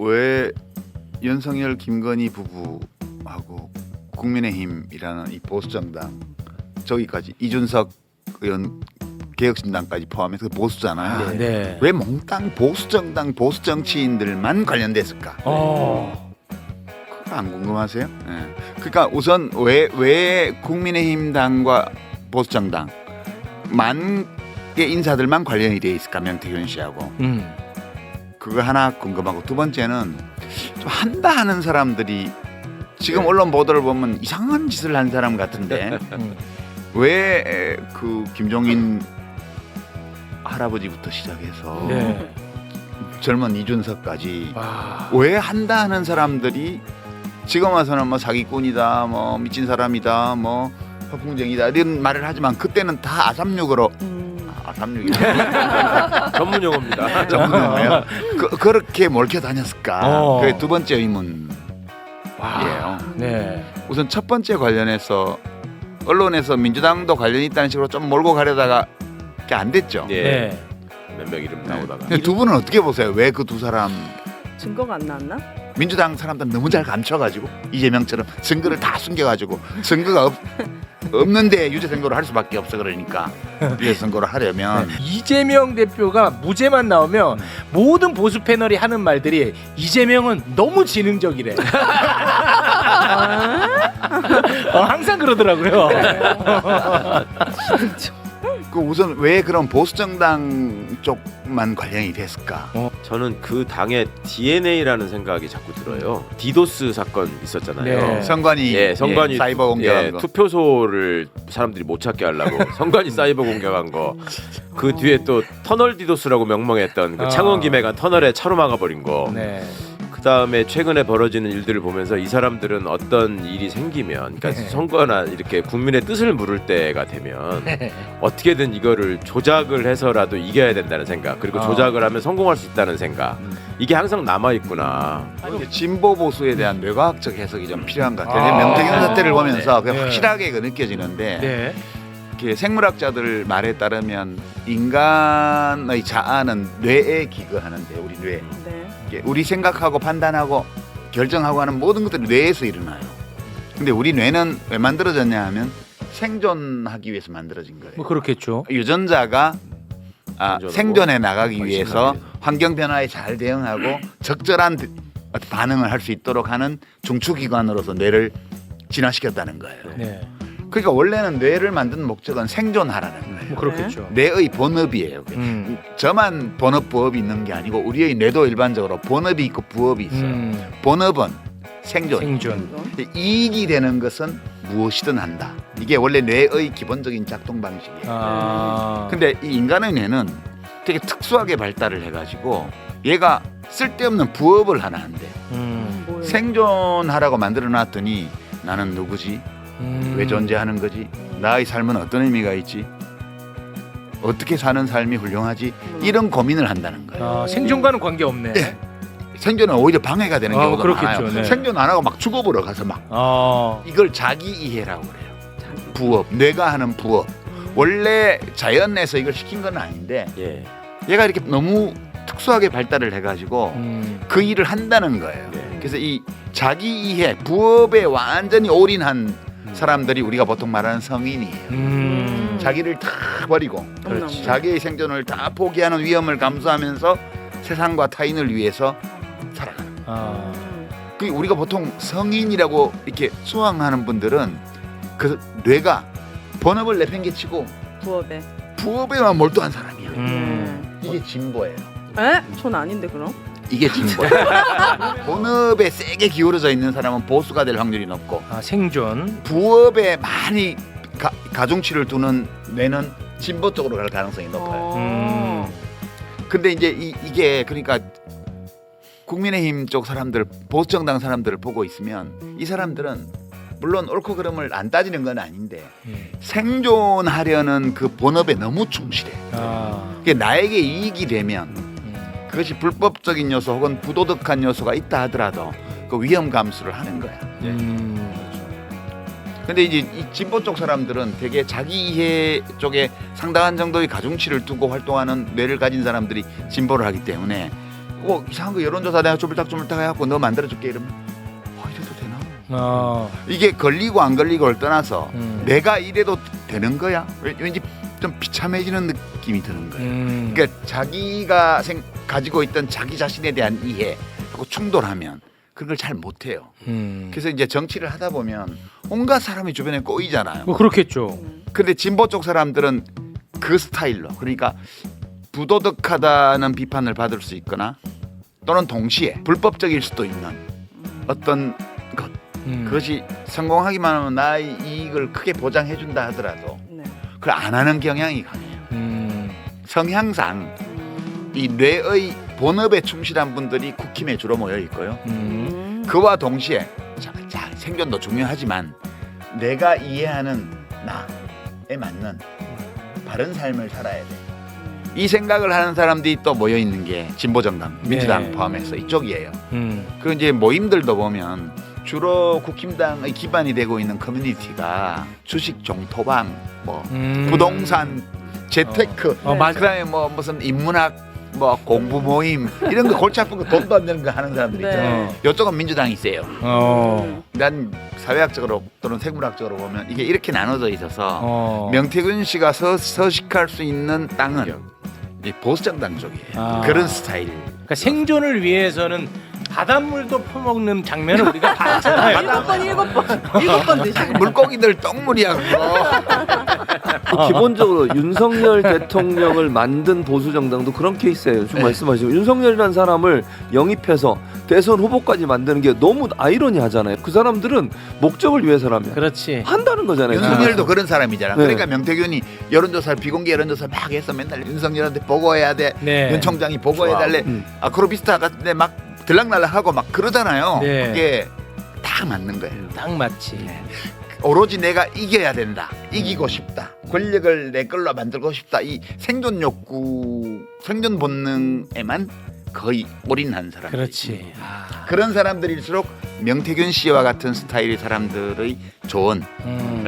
왜 윤석열 김건희 부부하고 국민의힘이라는 이 보수정당 저기까지 이준석 의원 개혁신당까지 포함해서 보수잖아요. 네. 왜 몽땅 보수정당 보수 정치인들만 관련됐을까? 그거 안 궁금하세요? 네. 그러니까 우선 왜 국민의힘당과 보수정당 만의 인사들만 관련이 돼 있을까? 명태균 씨하고 그거 하나 궁금하고 두 번째는 좀 한다 하는 사람들이 지금 언론 보도를 보면 이상한 짓을 한 사람 같은데 왜 그 김종인 할아버지부터 시작해서 네. 젊은 이준석까지 와. 왜 한다 하는 사람들이 지금 와서는 뭐 사기꾼이다, 뭐 미친 사람이다, 뭐 허풍쟁이다 이런 말을 하지만 그때는 다 아삼육으로 아삼육이 전문 용어입니다. 전문 용어예요. 그렇게 몰켜 다녔을까? 그게 두 번째 의문이에요. 네. 우선 첫 번째 관련해서 언론에서 민주당도 관련이 있다는 식으로 좀 몰고 가려다가 그게 안 됐죠. 예. 네. 몇 명 이름 나오다가. 근데 두 분은 어떻게 보세요? 왜 그 두 사람 증거가 안 나왔나? 민주당 사람들은 너무 잘 감춰가지고 이재명처럼 증거를 다 숨겨가지고 증거가 없는데 유죄 선고를 할 수밖에 없어. 그러니까 유죄 선고를 하려면 이재명 대표가 무죄만 나오면 모든 보수 패널이 하는 말들이 이재명은 너무 지능적이래. 항상 그러더라고요. 그 우선 왜 그런 보수 정당 쪽만 관련이 됐을까? 저는 그 당의 DNA라는 생각이 자꾸 들어요. 디도스 사건 있었잖아요. 네. 선관위, 예, 선관위 사이버 공격한 거. 투표소를 사람들이 못 찾게 하려고 선관위 사이버 공격한 거. 그 뒤에 또 터널 디도스라고 명명했던 그 창원 김해간 터널에 차로 막아버린 거. 네. 그다음에 최근에 벌어지는 일들을 보면서 이 사람들은 어떤 일이 생기면, 그러니까 선거나 이렇게 국민의 뜻을 물을 때가 되면 어떻게든 이거를 조작을 해서라도 이겨야 된다는 생각, 그리고 조작을 하면 성공할 수 있다는 생각, 이게 항상 남아 있구나. 이게 진보 보수에 대한 뇌과학적 해석이 좀 필요한 것 같아요. 명태균 사태를 보면서 그냥 네. 확실하게 그 느껴지는데 네. 이렇게 생물학자들 말에 따르면 인간의 자아는 뇌에 기거하는데 우리 뇌. 네. 우리 생각하고 판단하고 결정하고 하는 모든 것들이 뇌에서 일어나요. 근데 우리 뇌는 왜 만들어졌냐 하면 생존하기 위해서 만들어진 거예요. 뭐 그렇겠죠. 유전자가 생존해 나가기 위해서 훨씬 환경 변화에 잘 대응하고 적절한 반응을 할 수 있도록 하는 중추기관으로서 뇌를 진화시켰다는 거예요. 네. 그러니까 원래는 뇌를 만든 목적은 생존하라는 거예요. 뭐 그렇겠죠. 뇌의 본업이에요. 저만 본업 부업이 있는 게 아니고 우리의 뇌도 일반적으로 본업이 있고 부업이 있어요. 본업은 생존. 생존. 이익이 되는 것은 무엇이든 한다. 이게 원래 뇌의 기본적인 작동 방식이에요. 근데 이 인간의 뇌는 되게 특수하게 발달을 해가지고 얘가 쓸데없는 부업을 하나 한대. 뭐예요? 생존하라고 만들어놨더니 나는 누구지? 왜 존재하는 거지? 나의 삶은 어떤 의미가 있지? 어떻게 사는 삶이 훌륭하지? 이런 고민을 한다는 거예요. 생존과는 관계 없네. 네. 생존은 오히려 방해가 되는 경우도 그렇겠죠. 많아요. 네. 생존 안 하고 막 죽어버려 가서 막 이걸 자기 이해라고 그래요. 부업, 뇌가 하는 부업. 원래 자연에서 이걸 시킨 건 아닌데 예. 얘가 이렇게 너무 특수하게 발달을 해가지고 그 일을 한다는 거예요. 그래서 이 자기 이해, 부업에 완전히 올인한 사람들이 우리가 보통 말하는 성인이에요. 자기를 다 버리고 그렇지. 자기의 생존을 다 포기하는 위험을 감수하면서 세상과 타인을 위해서 살아가는 거예요. 그 우리가 보통 성인이라고 이렇게 수왕하는 분들은 그 뇌가 본업을 내팽개치고 부업에만 몰두한 사람이야. 이게 진보예요. 에? 전 아닌데 그럼? 이게 진보예요. 본업에 세게 기울어져 있는 사람은 보수가 될 확률이 높고 생존. 부업에 많이 가중치를 두는 뇌는 진보 쪽으로 갈 가능성이 높아요. 근데 이제 이게 그러니까 국민의힘 쪽 사람들, 보수정당 사람들을 보고 있으면 이 사람들은 물론 옳고 그름을 안 따지는 건 아닌데 생존하려는 그 본업에 너무 충실해. 그게 나에게 이익이 되면 그것이 불법적인 요소 혹은 부도덕한 요소가 있다 하더라도 그 위험 감수를 하는 거야. 근데 이제 이 진보 쪽 사람들은 되게 자기 이해 쪽에 상당한 정도의 가중치를 두고 활동하는 뇌를 가진 사람들이 진보를 하기 때문에 이상한 거 여론조사 내가 쪼물딱쪼물딱 해갖고 너 만들어줄게 이러면 이래도 되나? 이게 걸리고 안 걸리고를 떠나서 내가 이래도 되는 거야? 왠지 좀 비참해지는 느낌이 드는 거예요. 그러니까 자기가 가지고 있던 자기 자신에 대한 이해하고 충돌하면 그걸 잘 못해요. 그래서 이제 정치를 하다 보면 온갖 사람이 주변에 꼬이잖아요. 뭐 그렇겠죠. 근데 진보 쪽 사람들은 그 스타일로, 그러니까 부도덕하다는 비판을 받을 수 있거나 또는 동시에 불법적일 수도 있는 어떤 것, 그것이 성공하기만 하면 나의 이익을 크게 보장해준다 하더라도 네. 그걸 안 하는 경향이 강해요. 성향상 이 뇌의 본업에 충실한 분들이 국힘에 주로 모여 있고요. 그와 동시에 자, 생존도 중요하지만 내가 이해하는 나에 맞는 바른 삶을 살아야 돼. 이 생각을 하는 사람들이 또 모여 있는 게 진보정당, 민주당 네. 포함해서 이쪽이에요. 그 이제 모임들도 보면 주로 국힘당의 기반이 되고 있는 커뮤니티가 주식 종토방, 뭐 부동산, 재테크, 맞아. 그다음에 뭐 무슨 인문학, 뭐 공부 모임 이런 거 골치 아픈 거 돈도 안 되는 거 하는 사람들이 있잖아요. 네. 이쪽은 민주당이 세요. 난 사회학적으로 또는 생물학적으로 보면 이게 이렇게 나눠져 있어서 명태균 씨가 서식할 수 있는 땅은 이 보수정당 쪽이에요. 그런 스타일. 그러니까 생존을 위해서는 바닷물도 퍼먹는 장면을 우리가 봤잖아요. 7번 드시고. 물고기들 똥물이야 그거. 기본적으로 윤석열 대통령을 만든 보수정당도 그런 케이스예요. 지금 말씀하시고 윤석열이라는 사람을 영입해서 대선 후보까지 만드는 게 너무 아이러니하잖아요. 그 사람들은 목적을 위해서라면 그렇지. 한다는 거잖아요. 윤석열도 그런 사람이잖아. 네. 그러니까 명태균이 여론조사를 비공개 여론조사를 막 해서 맨날 윤석열한테 보고해야 돼. 네. 윤 총장이 보고해달래. 아크로비스타 같은데 막 들락날락하고 막 그러잖아요. 네. 그게 다 맞는 거예요. 딱 맞지. 오로지 내가 이겨야 된다. 이기고 싶다. 권력을 내 걸로 만들고 싶다. 이 생존 욕구, 생존 본능에만 거의 올인한 사람. 그렇지. 그런 사람들일수록 명태균 씨와 같은 스타일의 사람들의 조언을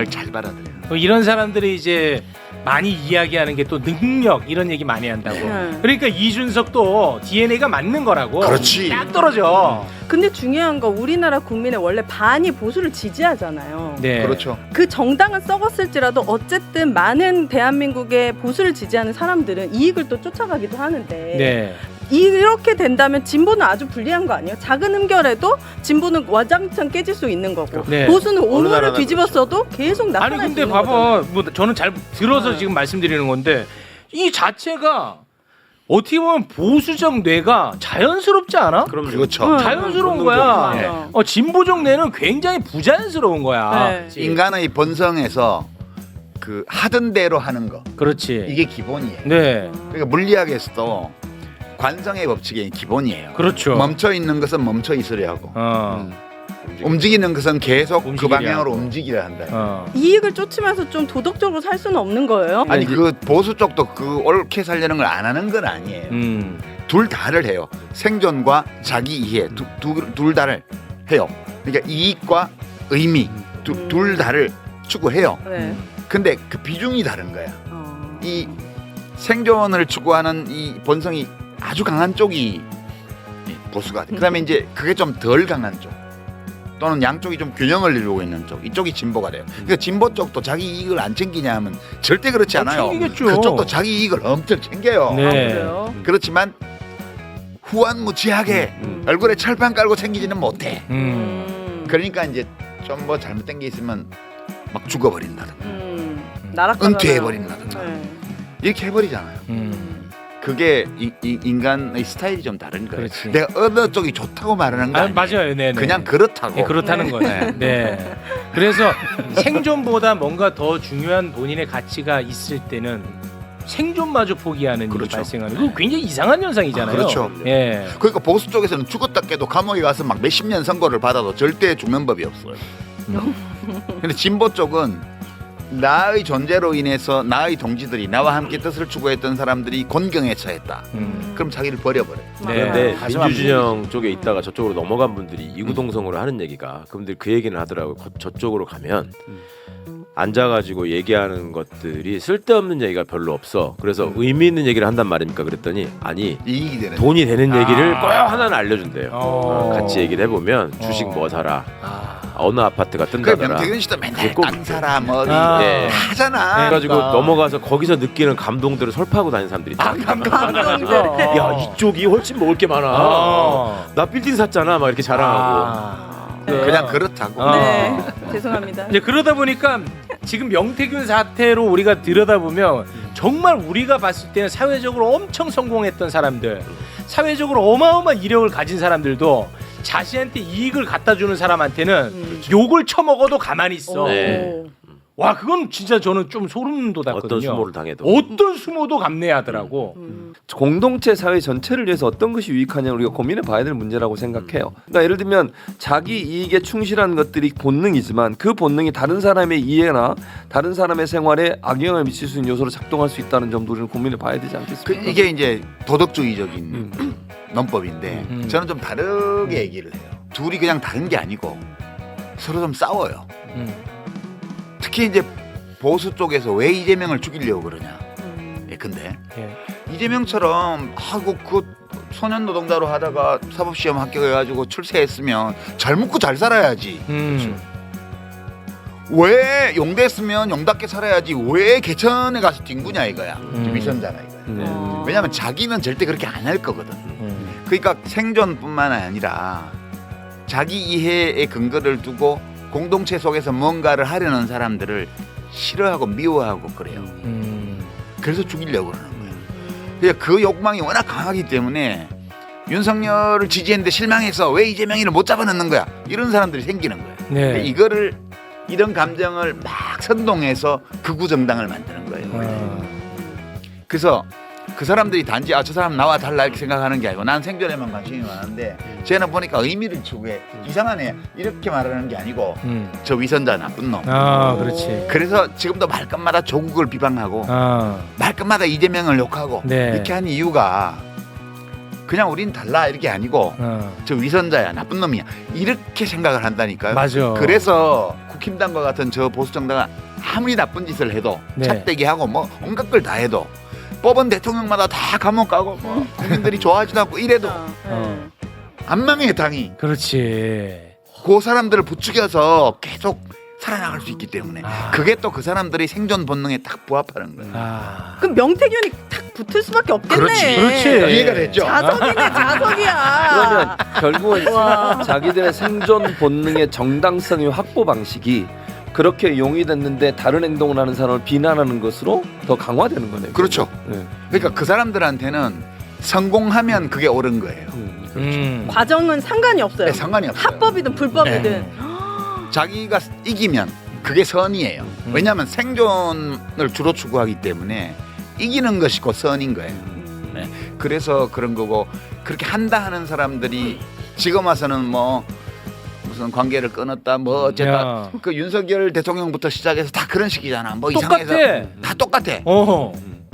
잘 받아들여요. 뭐 이런 사람들이 이제 많이 이야기하는 게 또 능력 이런 얘기 많이 한다고. 네. 그러니까 이준석도 DNA가 맞는 거라고. 그렇지. 딱 떨어져. 근데 중요한 거 우리나라 국민의 원래 반이 보수를 지지하잖아요. 네. 그렇죠. 그 정당은 썩었을지라도 어쨌든 많은 대한민국의 보수를 지지하는 사람들은 이익을 또 쫓아가기도 하는데 네. 이렇게 된다면 진보는 아주 불리한 거 아니에요? 작은 흠결에도 진보는 와장창 깨질 수 있는 거고 네. 보수는 오물을 나라나 뒤집었어도 계속 나타날 아니 수 근데 있는 봐봐. 거잖아요. 뭐 저는 잘 들어서 네. 지금 말씀드리는 건데 이 자체가 어떻게 보면 보수적 뇌가 자연스럽지 않아? 그럼요. 그렇죠. 자연스러운 본능적이죠. 거야. 맞아. 진보적 뇌는 굉장히 부자연스러운 거야. 네. 인간의 본성에서 그 하던 대로 하는 거 그렇지. 이게 기본이에요. 네. 그러니까 물리학에서도 관성의 법칙이 기본이에요. 그렇죠. 멈춰 있는 것은 멈춰 있으려 하고 움직임. 움직이는 것은 계속 그 움직이려 방향으로 하고. 움직이려 한다. 이익을 쫓으면서 좀 도덕적으로 살 수는 없는 거예요. 아니 그 보수 쪽도 그 옳게 살려는 걸 안 하는 건 아니에요. 둘 다를 해요. 생존과 자기 이해 둘 다를 해요. 그러니까 이익과 의미 둘 다를 추구해요. 네. 근데 그 비중이 다른 거야. 어. 이 생존을 추구하는 이 본성이 아주 강한 쪽이 보수가 돼. 그다음에 이제 그게 좀 덜 강한 쪽 또는 양쪽이 좀 균형을 이루고 있는 쪽 이쪽이 진보가 돼요. 그러니까 진보 쪽도 자기 이익을 안 챙기냐 하면 절대 그렇지 않아요. 챙기겠죠. 그쪽도 자기 이익을 엄청 챙겨요. 네. 아, 그래요? 그렇지만 후한무치하게 얼굴에 철판 깔고 챙기지는 못해. 그러니까 이제 좀 뭐 잘못된 게 있으면 막 죽어버린다든가 나락가잖아요. 은퇴해버린다든가 네. 이렇게 해버리잖아요. 그게 인간의 스타일이 좀 다른 거예요. 그렇지. 내가 어느 쪽이 좋다고 말하는 거 아, 아니에요. 맞아요. 네. 그냥 그렇다고. 네, 그렇다는 거예요. 네. 그래서 생존보다 뭔가 더 중요한 본인의 가치가 있을 때는 생존마저 포기하는 일이 그렇죠. 발생하는. 그거 굉장히 이상한 현상이잖아요. 그렇죠. 예. 그러니까 보수 쪽에서는 죽었다 깨도 감옥에 가서 막 몇십 년 선고를 받아도 절대 죽는 법이 없어요. 근데 진보 쪽은 나의 존재로 인해서 나의 동지들이 나와 함께 뜻을 추구했던 사람들이 곤경에 처했다. 그럼 자기를 버려버려. 네. 근데 가슴 아프지. 민주진영 쪽에 있다가 저쪽으로 넘어간 분들이 이구동성으로 하는 얘기가 그분들 그 얘기는 하더라고요. 저쪽으로 가면 앉아가지고 얘기하는 것들이 쓸데없는 얘기가 별로 없어. 그래서 의미 있는 얘기를 한단 말입니까? 그랬더니 아니 이익이 되는. 돈이 되는 얘기를 아. 꼭 하나는 알려준대요. 어. 같이 얘기를 해보면 주식 뭐 사라, 어느 아파트가 그 뜬다더라. 명태균 씨도 맨날 그게 꼭 땅 사라 뭐 아. 네. 하잖아. 그래가지고 그러니까. 넘어가서 거기서 느끼는 감동들을 설파하고 다니는 사람들이 있다. 감동들. 야 이쪽이 훨씬 먹을 게 많아. 어. 나 빌딩 샀잖아. 막 이렇게 자랑하고. 아. 그냥 그렇다고. 어. 네, 죄송합니다. 이제 그러다 보니까 지금 명태균 사태로 우리가 들여다보면 정말 우리가 봤을 때는 사회적으로 엄청 성공했던 사람들, 사회적으로 어마어마한 이력을 가진 사람들도 자신한테 이익을 갖다 주는 사람한테는 욕을 처먹어도 가만히 있어. 네. 와, 그건 진짜 저는 좀 소름 돋았거든요. 어떤 수모를 당해도. 어떤 수모도 감내하더라고. 공동체 사회 전체를 위해서 어떤 것이 유익하냐 우리가 고민해 봐야 될 문제라고 생각해요. 그러니까 예를 들면 자기 이익에 충실한 것들이 본능이지만 그 본능이 다른 사람의 이해나 다른 사람의 생활에 악영향을 미칠 수 있는 요소로 작동할 수 있다는 점도 우리는 고민해 봐야 되지 않겠습니까? 이게 이제 도덕주의적인 논법인데 저는 좀 다르게 얘기를 해요. 둘이 그냥 다른 게 아니고 서로 좀 싸워요. 특히 이제 보수 쪽에서 왜 이재명을 죽이려고 그러냐. 근데 예. 이재명처럼 하고 그 소년 노동자로 하다가 사법시험 합격해가지고 출세했으면 잘 먹고 잘 살아야지. 왜 용됐으면 용답게 살아야지. 왜 개천에 가서 뒹구냐 이거야. 위선자라 이거야. 왜냐하면 자기는 절대 그렇게 안 할 거거든. 그러니까 생존뿐만 아니라 자기 이해의 근거를 두고 공동체 속에서 뭔가를 하려는 사람들을 싫어하고 미워하고 그래요. 그래서 죽이려고 그러는 거예요. 그러니까 그 욕망이 워낙 강하기 때문에 윤석열을 지지했는데 실망해서 왜 이재명이를 못 잡아넣는 거야. 이런 사람들이 생기는 거예요. 네. 이런 감정을 막 선동해서 극우 정당을 만드는 거예요. 원래. 그래서 그 사람들이 단지 저 사람 나와 달라 이렇게 생각하는 게 아니고 난 생존에만 관심이 많은데 쟤는 보니까 의미를 추구해. 이상하네. 이렇게 말하는 게 아니고 저 위선자 나쁜 놈. 아, 그렇지. 그래서 지금도 말끝마다 조국을 비방하고 아, 말끝마다 이재명을 욕하고 네. 이렇게 한 이유가 그냥 우린 달라 이렇게 아니고 저 위선자야 나쁜 놈이야 이렇게 생각을 한다니까요. 맞아. 그래서 국힘당과 같은 저 보수 정당은 아무리 나쁜 짓을 해도 네. 찻대기하고 뭐 온갖 걸 다 해도 뽑은 대통령마다 다 감옥 가고 뭐 국민들이 좋아하지도 않고 이래도 안 망해 당이. 그렇지. 그 사람들을 부추겨서 계속 살아나갈 수 있기 때문에 그게 또 그 사람들이 생존 본능에 딱 부합하는 거예요. 아. 그럼 명태균이 탁 붙을 수밖에 없겠네. 그렇지. 이해가 됐죠? 자석이네, 자석이야. 그러면 결국은 와. 자기들의 생존 본능의 정당성의 확보 방식이 그렇게 용이됐는데 다른 행동을 하는 사람을 비난하는 것으로 더 강화되는 거네요. 그렇죠. 네. 그러니까 그 사람들한테는 성공하면 그게 옳은 거예요. 과정은 상관이 없어요. 네, 상관이 없어요. 합법이든 불법이든. 자기가 이기면 그게 선이에요. 왜냐하면 생존을 주로 추구하기 때문에 이기는 것이 곧 선인 거예요. 네. 그래서 그런 거고 그렇게 한다 하는 사람들이 지금 와서는 뭐 무슨 관계를 끊었다 뭐 어쨌다 야. 그 윤석열 대통령부터 시작해서 다 그런 식이잖아. 뭐 똑같아. 이상해서 다 똑같아.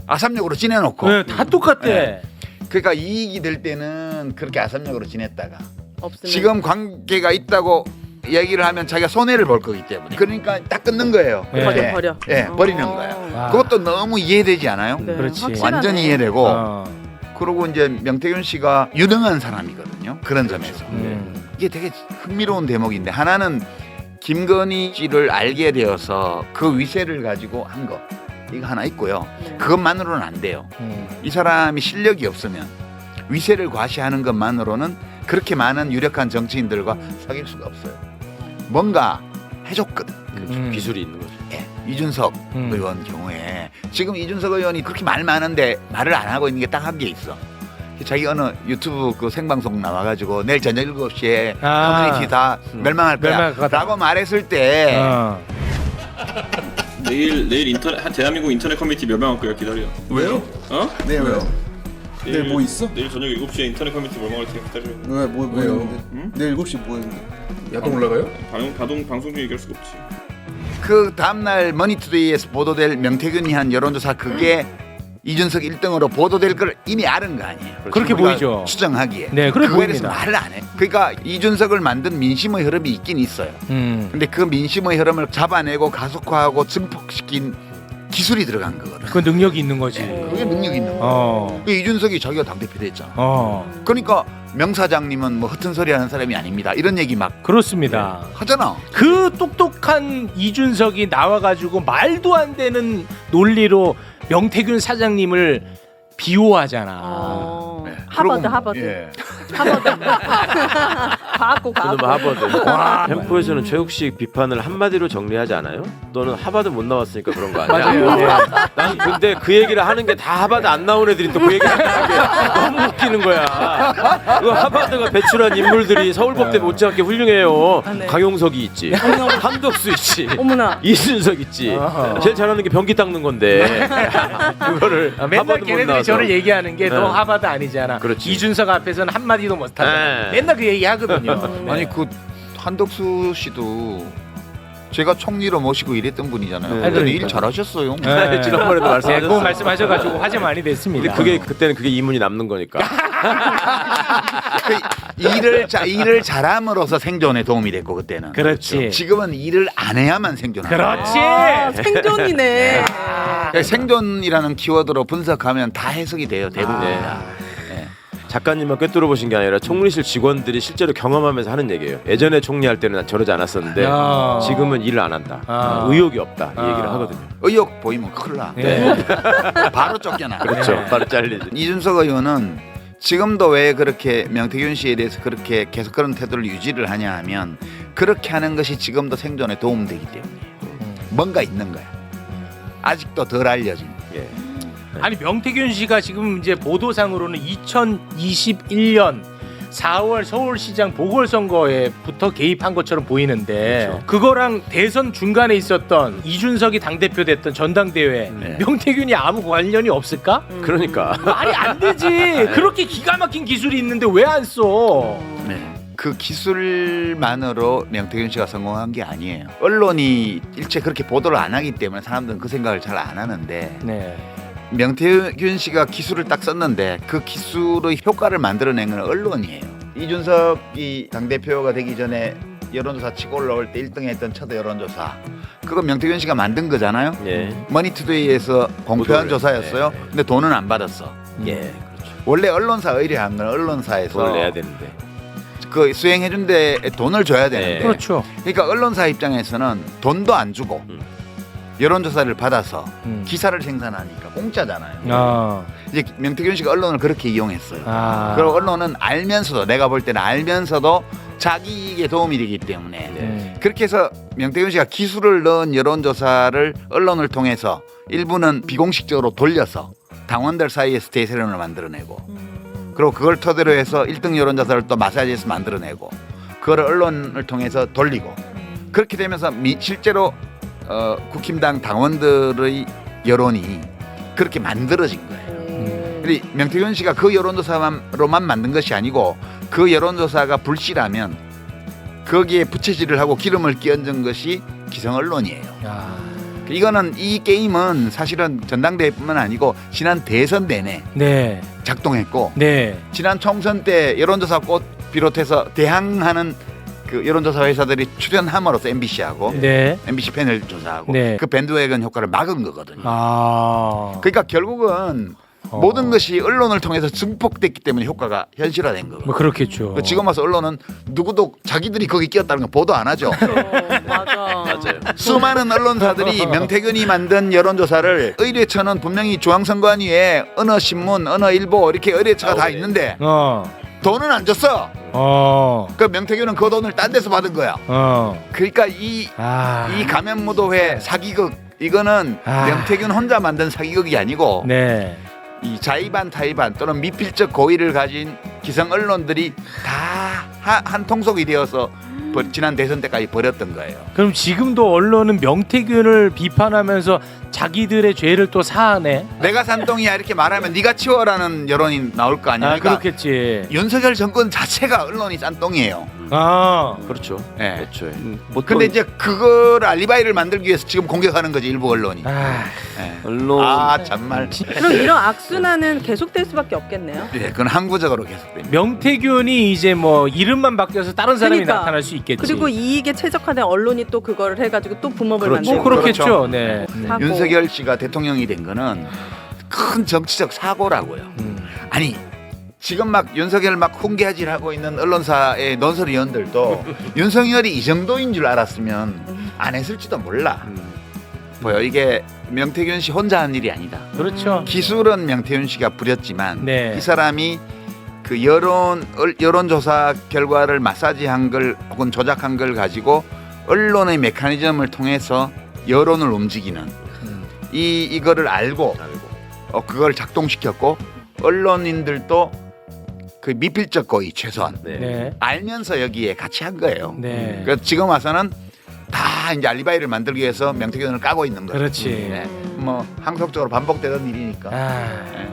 아삼역으로 지내놓고. 네, 다 똑같아. 네. 그러니까 이익이 될 때는 그렇게 아삼역으로 지냈다가 없으면. 지금 관계가 있다고 얘기를 하면 자기가 손해를 볼 거기 때문에 그러니까 딱 끊는 거예요. 네. 버려, 버려. 예, 버리는 어. 거예요. 와. 그것도 너무 이해되지 않아요? 네, 그렇지. 확실하네. 완전히 이해되고 어. 그리고 이제 명태균 씨가 유능한 사람이거든요. 그런 점에서 이게 되게 흥미로운 대목인데 하나는 김건희 씨를 알게 되어서 그 위세를 가지고 한 거 이거 하나 있고요. 네. 그것만으로는 안 돼요. 이 사람이 실력이 없으면 위세를 과시하는 것만으로는 그렇게 많은 유력한 정치인들과 사귈 수가 없어요. 뭔가 해줬거든. 기술이 있는 거죠. 예, 이준석 의원 경우에 지금 이준석 의원이 그렇게 말 많은데 말을 안 하고 있는 게 딱 한 게 있어. 자기 어느 유튜브 그 생방송 나와가지고 내일 저녁 7시에 커뮤니티 다 멸망할 거야 멸망할 것 같다. 라고 말했을 때 내일 인터넷 대한민국 인터넷 커뮤니티 멸망할 거야. 기다려. 왜요? 어? 네 왜요? 내일 뭐 있어? 내일 저녁 7시에 인터넷 커뮤니티 멸망할 테니까 기다려. 왜요? 응? 내일 7시 뭐 했는데? 야동 올라가요? 방송 중 얘기할 수가 없지. 그 다음날 머니투데이에서 보도될 명태균이 한 여론조사 그게 이준석 1등으로 보도될 걸 이미 아는 거 아니에요. 그렇게 우리가 보이죠. 추정하기에. 네, 그래 그거에 대해서 보입니다. 말을 안 해. 그러니까 이준석을 만든 민심의 흐름이 있긴 있어요. 근데 그 민심의 흐름을 잡아내고 가속화하고 증폭시킨 기술이 들어간 거거든. 그 능력이 있는 거지. 그게 능력 있는 거. 그 이준석이 자기가 당대표 됐잖아. 그러니까 명사장님은 뭐 허튼 소리 하는 사람이 아닙니다. 이런 얘기 막 그렇습니다. 하잖아. 그 똑똑한 이준석이 나와가지고 말도 안 되는 논리로 명태균 사장님을 비호하잖아. 네. 하버드, 그러고, 하버드. 예. 하버드. 과학고 그놈 과학고. 하버드. 캠프에서는 최욱식 비판을 한마디로 정리하지 않아요? 너는 하버드 못 나왔으니까 그런 거 아니야? 맞아요. 네. 난 근데 그 얘기를 하는 게 다 하버드 안 나온 애들이 또 그 얘기를 하는 게 너무 웃기는 거야. 그 하버드가 배출한 인물들이 서울법대 못지않게 훌륭해요. 네. 강용석이 있지, 한덕수 있지, 어머나. 이준석 있지. 어허. 제일 잘하는 게 변기 닦는 건데 그거를 맨날 하버드 못 걔네들이 나와서. 저를 얘기하는 게 너 네. 하버드 아니잖아. 그렇지. 이준석 앞에서는 한마디도 못하잖아. 네. 맨날 그 얘기 하거든요. 네. 아니 그 한덕수 씨도 제가 총리로 모시고 일했던 분이잖아요. 네. 근데 그러니까. 일 잘하셨어요. 네. 지난번에도 네, 말씀하셨어요. 그거 말씀하셔가지고 화제 많이 됐습니다. 근데 그때는 그게 이문이 남는 거니까. 그 일을 잘함으로써 생존에 도움이 됐고 그때는. 그렇지. 지금은 일을 안 해야만 생존하는 그렇지. 아, 생존이네. 거예요. 생존이라는 키워드로 분석하면 다 해석이 돼요. 대부분. 네. 다. 작가님만 꿰뚫어 보신 게 아니라 총리실 직원들이 실제로 경험하면서 하는 얘기예요. 예전에 총리할 때는 난 저러지 않았었는데 야. 지금은 일을 안 한다. 아. 의욕이 없다. 이 아. 얘기를 하거든요. 의욕 보이면 큰일 나. 네. 바로 쫓겨나. 그렇죠. 네. 바로 잘리지. 이준석 의원은 지금도 왜 그렇게 명태균 씨에 대해서 그렇게 계속 그런 태도를 유지를 하냐 하면 그렇게 하는 것이 지금도 생존에 도움되기 때문에 뭔가 있는 거야. 아직도 덜 알려진. 예. 아니 명태균 씨가 지금 이제 보도상으로는 2021년 4월 서울시장 보궐선거에부터 개입한 것처럼 보이는데 그렇죠. 그거랑 대선 중간에 있었던 이준석이 당대표 됐던 전당대회 네. 명태균이 아무 관련이 없을까? 그러니까 말이 안 되지. 그렇게 기가 막힌 기술이 있는데 왜 안 써? 네. 그 기술만으로 명태균 씨가 성공한 게 아니에요. 언론이 일체 그렇게 보도를 안 하기 때문에 사람들은 그 생각을 잘 안 하는데 네. 명태균 씨가 기술을 딱 썼는데 그 기술의 효과를 만들어낸 건 언론이에요. 이준석이 당대표가 되기 전에 여론조사 치고 올라올 때 1등 했던 첫 여론조사 그거 명태균 씨가 만든 거잖아요. 예. 머니투데이에서 공표한 보도를, 조사였어요. 네. 근데 돈은 안 받았어. 예. 그렇죠. 원래 언론사 의뢰한 건 언론사에서 돈을 내야 되는데. 그 수행해준 데 돈을 줘야 되는데 네. 그렇죠. 그러니까 언론사 입장에서는 돈도 안 주고 여론조사를 받아서 기사를 생산하니까 공짜잖아요. 아. 이제 명태균 씨가 언론을 그렇게 이용했어요. 아. 그리고 언론은 알면서도 내가 볼 때는 알면서도 자기 이익에 도움이 되기 때문에 그렇게 해서 명태균 씨가 기술을 넣은 여론조사를 언론을 통해서 일부는 비공식적으로 돌려서 당원들 사이에서 대세론을 만들어내고 그리고 그걸 토대로 해서 1등 여론조사를 또 마사지해서 만들어내고 그걸 언론을 통해서 돌리고 그렇게 되면서 실제로 국힘당 당원들의 여론이 그렇게 만들어진 거예요. 그리고 명태균 씨가 그 여론조사로만 만든 것이 아니고 그 여론조사가 불씨라면 거기에 부채질을 하고 기름을 끼얹은 것이 기성 언론이에요. 아. 이거는 이 게임은 사실은 전당대회뿐만 아니고 지난 대선 내내 네. 작동했고 네. 지난 총선 때 여론조사 꽃 비롯해서 대항하는 그 여론조사 회사들이 출연함으로써 MBC하고 네. MBC 패널 조사하고 네. 그 밴드웨건 효과를 막은 거거든요. 아. 그러니까 결국은 모든 것이 언론을 통해서 증폭됐기 때문에 효과가 현실화된 거거든요. 뭐 그렇겠죠. 지금 와서 언론은 누구도 자기들이 거기 끼었다는 거 보도 안 하죠. 맞아. 맞아요. 수많은 언론사들이 명태균이 만든 여론조사를 의뢰처는 분명히 중앙선관위에 어느 신문, 어느 일보 이렇게 의뢰처가 다 있는데 돈은 안 줬어. 그 명태균은 그 돈을 딴 데서 받은 거야. 그러니까 이 가면무도회 사기극 이거는 명태균 혼자 만든 사기극이 아니고 네. 이 자의반 타의반 또는 미필적 고의를 가진 기성 언론들이 다 한 통속이 되어서 지난 대선 때까지 벌였던 거예요. 그럼 지금도 언론은 명태균을 비판하면서 자기들의 죄를 또 사하네. 내가 산똥이야 이렇게 말하면 네가 치워라는 여론이 나올 거 아니야. 아, 그러니까 그렇겠지. 윤석열 정권 자체가 언론이 싼똥이에요. 아, 그렇죠. 예. 애초에. 근데 이제 그걸 알리바이를 만들기 위해서 지금 공격하는 거지 일부 언론이. 아, 예. 언론 아 정말. 그럼 이런 악순환은 계속될 수밖에 없겠네요. 예, 그건 항구적으로 계속됩니다. 명태균이 이제 뭐 이름만 바뀌어서 다른 사람이 그러니까. 나타날 수 있겠지. 그리고 이익에 최적화된 언론이 또 그거를 해가지고 또 붐업을 그렇죠. 뭐 만들고 그렇겠죠. 네. 하고. 윤석열 씨가 대통령이 된 거는 큰 정치적 사고라고요. 아니 지금 막 윤석열 막 훈계질하고 있는 언론사의 논설위원들도 윤석열이 이 정도인 줄 알았으면 안 했을지도 몰라. 뭐요 이게 명태균 씨 혼자 한 일이 아니다. 그렇죠. 기술은 명태균 씨가 부렸지만 네. 이 사람이 그 여론조사 결과를 마사지한 걸 혹은 조작한 걸 가지고 언론의 메커니즘을 통해서 여론을 움직이는 이거를 알고 그걸 작동시켰고 언론인들도 그 미필적 고의 최소한 네. 알면서 여기에 같이 한 거예요. 네. 그래서 지금 와서는 다 이제 알리바이를 만들기 위해서 명태균을 까고 있는 거예요. 그렇지. 네. 뭐 항속적으로 반복되던 일이니까. 아. 네.